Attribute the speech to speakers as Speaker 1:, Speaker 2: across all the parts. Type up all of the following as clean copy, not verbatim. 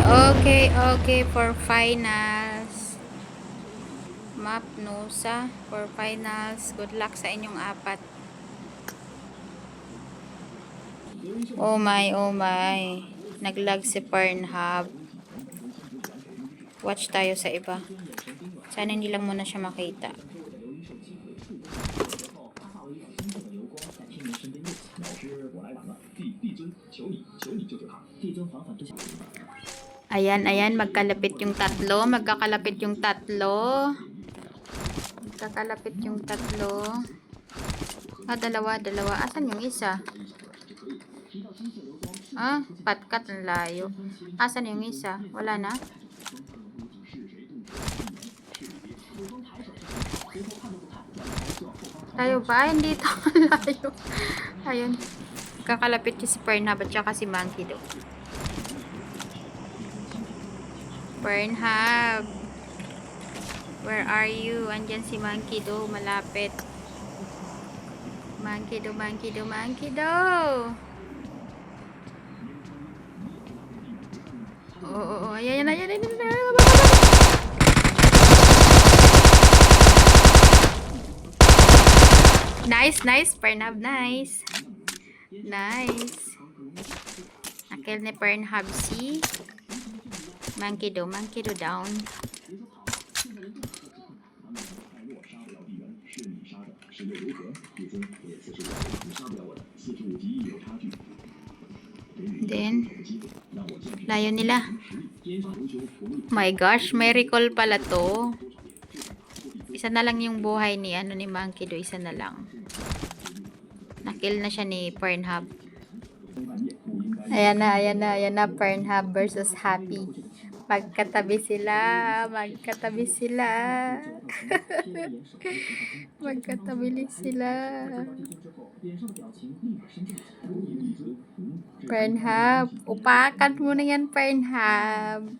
Speaker 1: Okay for finals. Map Nusa for finals. Good luck sa inyong apat. Oh my. Naglag si Pornhub. Watch tayo sa iba. Sana hindi lang muna siya makita. Ayan, magkalapit yung tatlo. Magkakalapit yung tatlo. Dalawa. Asan yung isa? Patkat ang layo. Asan yung isa? Wala na? Layo ba? Hindi ito. Layo. Ayun. Kakalapit si Pornhub at saka si Monkey do. Pornhub. Where are you? Andyan si Monkey do. Malapit. Monkey do. Oo. Ayan. Nice. Pornhub, nice. Nakil ni Pornhub si Monkey do down. Then layo nila. My gosh, may recall pala to. Isa na lang yung buhay ni Monkey do, isa na lang. Nakill na siya ni Pornhub. Ayan na Pornhub versus Happy. Magkatabi sila. Pornhub, upakan mo na yan, Pornhub.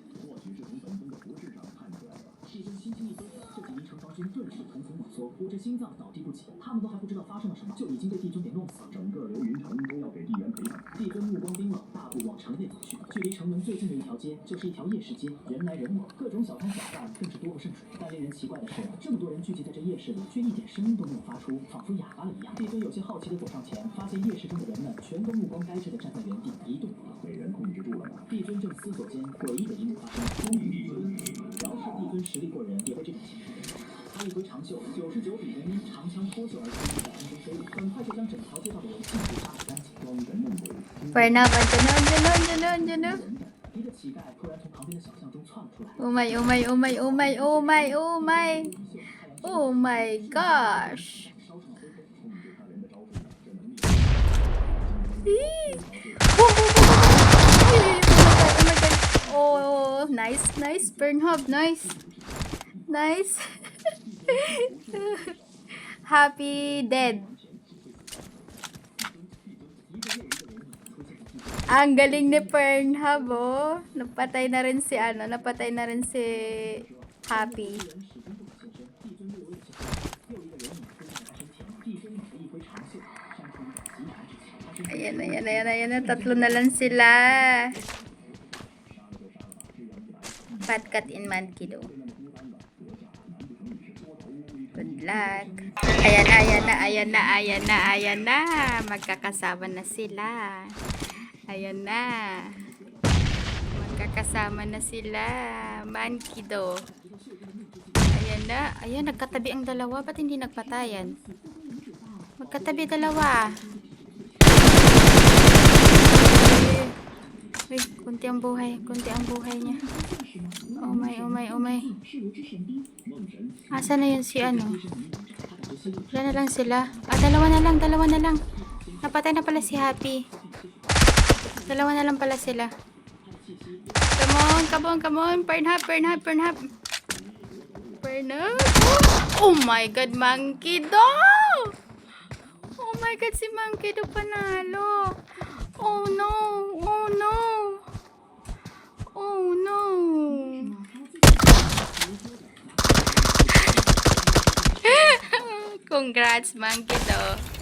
Speaker 1: Pornhub, andyan na. Oh my gosh. Oh, nice Pornhub, nice. Happy dead. Ang galing ni Pornhub, oh. Napatay na rin si Happy. Ayan. Tatlo na lang sila. Patkat in Monkey do. Good luck. Ayan na. Magkakasama na sila. Magkakasama na sila. Monkey do. Ayan, nagkatabi ang dalawa. Ba't hindi nagpatayan? Magkatabi dalawa. Uy, kunti ang buhay niya. Oh my. Asa na yun si Wala na lang sila. Dalawa na lang. Napatay na pala si Happy. Dalawa na lang pala sila. Come on. Pornhub. Oh my God, Monkey do! Oh my God, si Monkey do panalo. Oh no. Congrats, Monkey do.